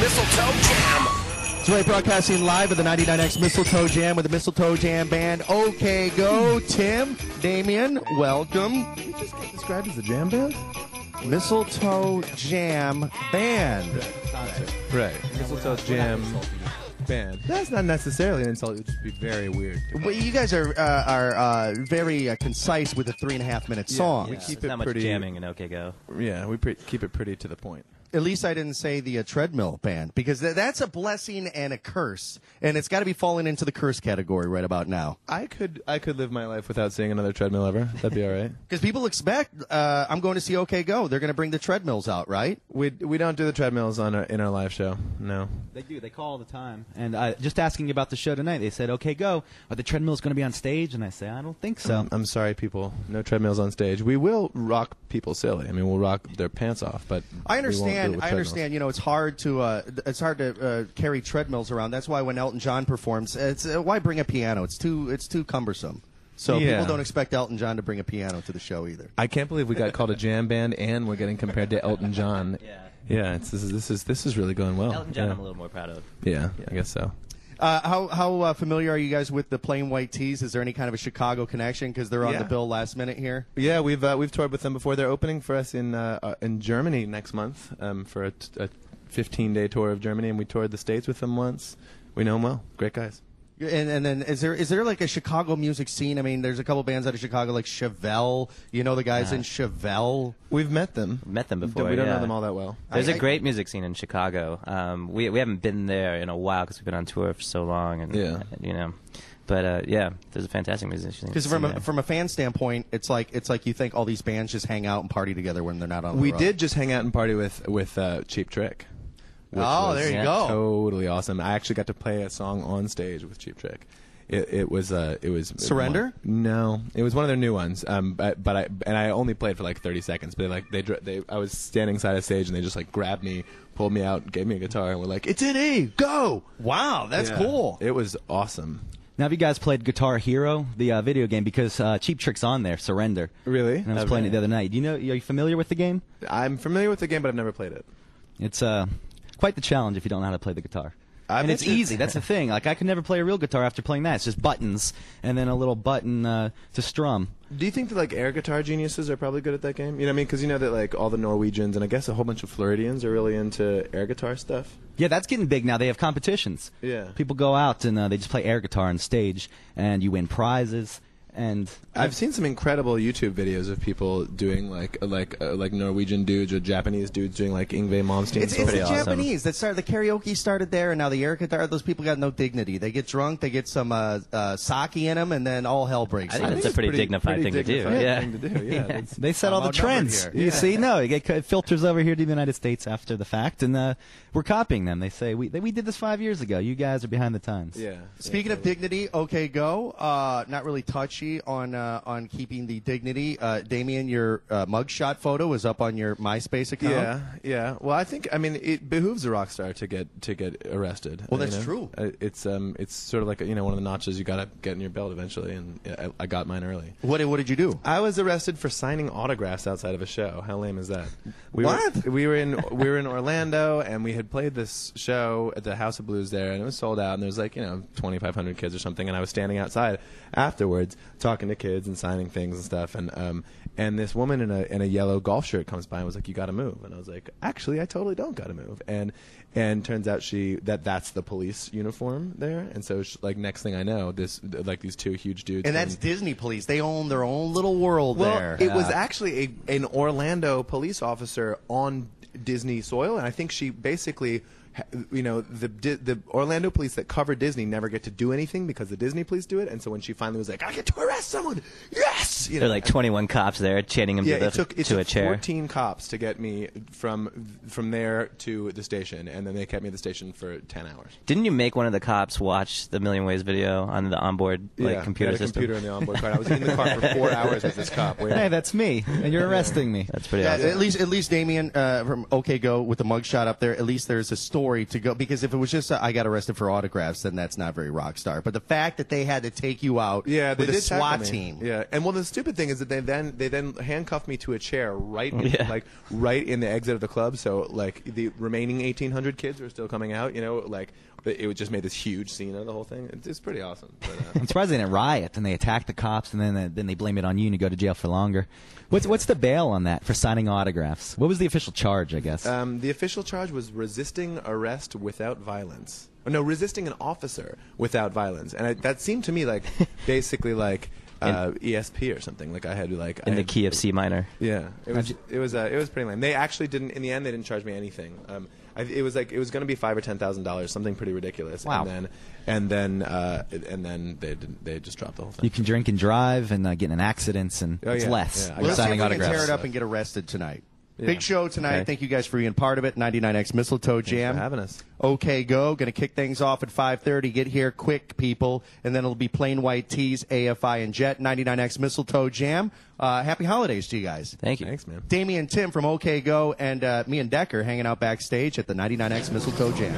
Mistle Toe Jam. Today broadcasting live at the 99X Mistle Toe Jam with the Mistle Toe Jam band. Okay, go. Tim, Damien, welcome. You just get described as a jam band? Mistle Toe Jam band. Right. Mistletoe Jam band. That's not necessarily an insult. It would just be very weird. Well, you guys are very concise with a 3.5-minute song. We keep There's it not much pretty. jamming in OK Go. Yeah, we keep it pretty to the point. At least I didn't say the treadmill band, because that's a blessing and a curse, and it's got to be falling into the curse category right about now. I could live my life without seeing another treadmill ever. That'd be all right. Because people expect I'm going to see OK Go. They're going to bring the treadmills out, right? We don't do the treadmills in our live show. No. They do. They call all the time. And just asking about the show tonight, they said, "Okay, go. Are the treadmills going to be on stage?" And I say, "I don't think so." I'm sorry, people. No treadmills on stage. We will rock people silly. I mean, we'll rock their pants off. But I we won't do it understand. with I understand. treadmills. You know, it's hard to carry treadmills around. That's why when Elton John performs, it's why bring a piano? It's too cumbersome. So Yeah. people don't expect Elton John to bring a piano to the show either. I can't believe we got called a jam band and we're getting compared to Elton John. Yeah. Yeah, this is really going well. Elton John, yeah. I'm a little more proud of. Yeah, I guess so. How familiar are you guys with the Plain White Tees? Is there any kind of a Chicago connection? Because they're on Yeah. the bill last minute here. Yeah, we've toured with them before. They're opening for us in Germany next month for a 15-day tour of Germany, and we toured the States with them once. We know them well. Great guys. And then is there like a Chicago music scene? I mean, there's a couple bands out of Chicago like Chevelle. You know the guys in Chevelle. We've met them. Met them before. We don't yeah. know them all that well. There's a great music scene in Chicago. We haven't been there in a while because we've been on tour for so long, and you know. But yeah, there's a fantastic music scene. Because from a fan standpoint, it's like you think all these bands just hang out and party together when they're not on the We road. did just hang out and party with Cheap Trick. Which Oh, was there you go. Totally awesome. I actually got to play a song on stage with Cheap Trick. It was Surrender? No, it was one of their new ones. But I only played for like 30 seconds. But I was standing side of stage and they just like grabbed me, pulled me out, gave me a guitar, and were like, "It's in E, go!" Wow, that's Yeah. cool. It was awesome. Now, have you guys played Guitar Hero, the video game? Because Cheap Trick's on there, Surrender. Really? And I was playing it the other night. Are you familiar with the game? I'm familiar with the game, but I've never played it. It's quite the challenge if you don't know how to play the guitar. And it's easy. That's the thing. Like, I could never play a real guitar after playing that. It's just buttons and then a little button to strum. Do you think that like air guitar geniuses are probably good at that game? You know what I mean? Because you know that like all the Norwegians and I guess a whole bunch of Floridians are really into air guitar stuff. Yeah, that's getting big now. They have competitions. Yeah. People go out and they just play air guitar on stage, and you win prizes. And I've seen some incredible YouTube videos of people doing like Norwegian dudes or Japanese dudes doing like Yngwie Malmsteen. It's the Japanese that started. The karaoke started there, and now the air guitar. Those people got no dignity. They get drunk, they get some sake in them, and then all hell breaks I think loose. that's a pretty dignified thing to do. Yeah. Thing to do. Yeah. That's- they set all the trends. here. You see, no, it filters over here to the United States after the fact, and we're copying them. They say we did this 5 years ago. You guys are behind the times. yeah. Speaking of dignity, okay, go. Not really touchy on keeping the dignity. Damien, your mugshot photo is up on your MySpace account. Yeah, yeah. Well, I mean, it behooves a rock star to get arrested. Well, that's you know? true. It's sort of like one of the notches you got to get in your belt eventually, and I got mine early. What did you do? I was arrested for signing autographs outside of a show. How lame is that? What? We were in Orlando, and we had played this show at the House of Blues there, and it was sold out. And there was 2,500 kids or something, and I was standing outside afterwards talking to kids and signing things and stuff. And this woman in a yellow golf shirt comes by and was like, "You got to move." And I was like, "Actually, I totally don't got to move." And turns out that's the police uniform there. And so next thing I know, these two huge dudes. And that's Disney police. They own their own little world Well, there. it was actually an Orlando police officer on Disney soil, and I think she basically, the Orlando police that cover Disney never get to do anything because the Disney police do it. And so when she finally was like, "I get to arrest someone," yes, There are like 21 cops there chanting him it to took a chair. 14 cops to get me from there to the station, and then they kept me at the station for 10 hours. Didn't you make one of the cops watch the Million Ways video on the onboard computer the system? computer in the onboard car. I was in the car for 4 hours with this cop. Hey, that's me, and you're arresting me. That's pretty Yeah, awesome. at least Damien from OK Go with the mugshot up there. At least there's a story to go, because if it was just I got arrested for autographs, then that's not very rock star. But the fact that they had to take you out Yeah, they with a did tackle SWAT me. team. Yeah, and well, stupid thing is that they then handcuffed me to a chair right in the exit of the club. So like the remaining 1,800 kids were still coming out. But it just made this huge scene of the whole thing. It's pretty awesome. But, I'm surprised they didn't riot and they attack the cops and then they blame it on you and you go to jail for longer. What's the bail on that for signing autographs? What was the official charge, I guess? The official charge was resisting arrest without violence. No, resisting an officer without violence. And that seemed to me like basically like ESP or something. Like I had the key of C minor. Yeah, it was pretty lame. They actually didn't. In the end, they didn't charge me anything. It was going to be $5,000 or $10,000, something pretty ridiculous. Wow. And then they just dropped the whole thing. You can drink and drive and get in accidents, and it's less. Yeah. Let's see if we can tear it up and get arrested tonight. Yeah. Big show tonight. Okay. Thank you guys for being part of it. 99X Mistle Toe Jam. Thanks for having us. Okay, go. Going to kick things off at 5:30. Get here quick, people. And then it'll be Plain White Tees, AFI, and Jet. 99X Mistle Toe Jam. Happy holidays to you guys. Thank you. Thanks, man. Damien Tim from OK Go and me and Dekker hanging out backstage at the 99X Mistle Toe Jam.